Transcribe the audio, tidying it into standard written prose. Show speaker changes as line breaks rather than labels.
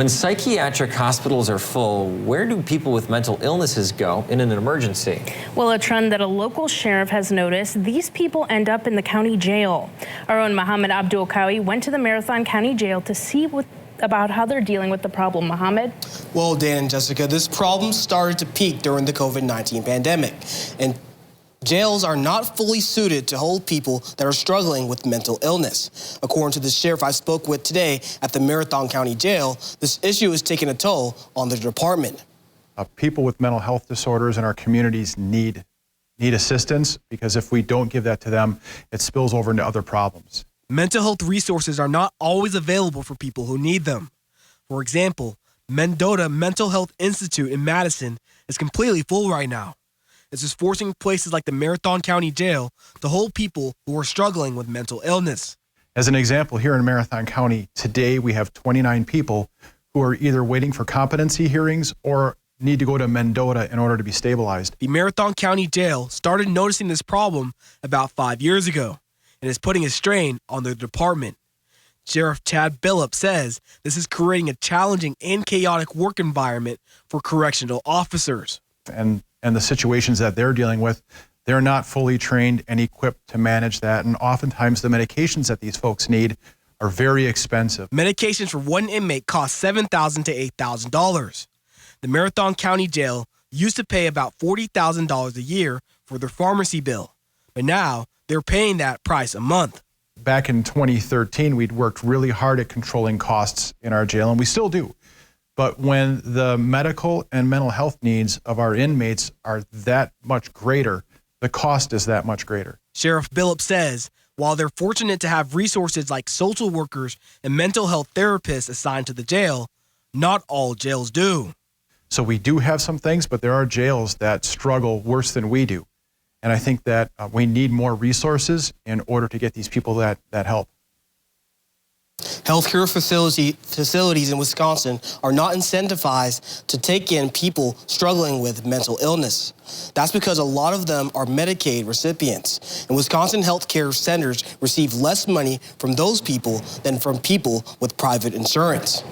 When psychiatric hospitals are full, where do people with mental illnesses go in an emergency?
Well, a trend that a local sheriff has noticed, these people end up in the county jail. Our own Mohammed Abdul Kawi went to the Marathon County Jail to see about how they're dealing with the problem. Mohammed?
Well, Dan and Jessica, this problem started to peak during the COVID-19 pandemic, and jails are not fully suited to hold people that are struggling with mental illness. According to the sheriff I spoke with today at the Marathon County Jail, this issue is taking a toll on the department.
People with mental health disorders in our communities need assistance, because if we don't give that to them, it spills over into other problems.
Mental health resources are not always available for people who need them. For example, Mendota Mental Health Institute in Madison is completely full right now. This is forcing places like the Marathon County Jail to hold people who are struggling with mental illness.
As an example, here in Marathon County, today we have 29 people who are either waiting for competency hearings or need to go to Mendota in order to be stabilized.
The Marathon County Jail started noticing this problem about 5 years ago and is putting a strain on the department. Sheriff Chad Billup says this is creating a challenging and chaotic work environment for correctional officers.
And the situations that they're dealing with, they're not fully trained and equipped to manage that. And oftentimes the medications that these folks need are very expensive.
Medications for one inmate cost $7,000 to $8,000. The Marathon County Jail used to pay about $40,000 a year for their pharmacy bill, but now they're paying that price a month.
Back in 2013, we'd worked really hard at controlling costs in our jail, and we still do. But when the medical and mental health needs of our inmates are that much greater, the cost is that much greater.
Sheriff Billup says while they're fortunate to have resources like social workers and mental health therapists assigned to the jail, not all jails do.
So we do have some things, but there are jails that struggle worse than we do. And I think that we need more resources in order to get these people that help.
Healthcare facilities in Wisconsin are not incentivized to take in people struggling with mental illness. That's because a lot of them are Medicaid recipients, and Wisconsin healthcare centers receive less money from those people than from people with private insurance.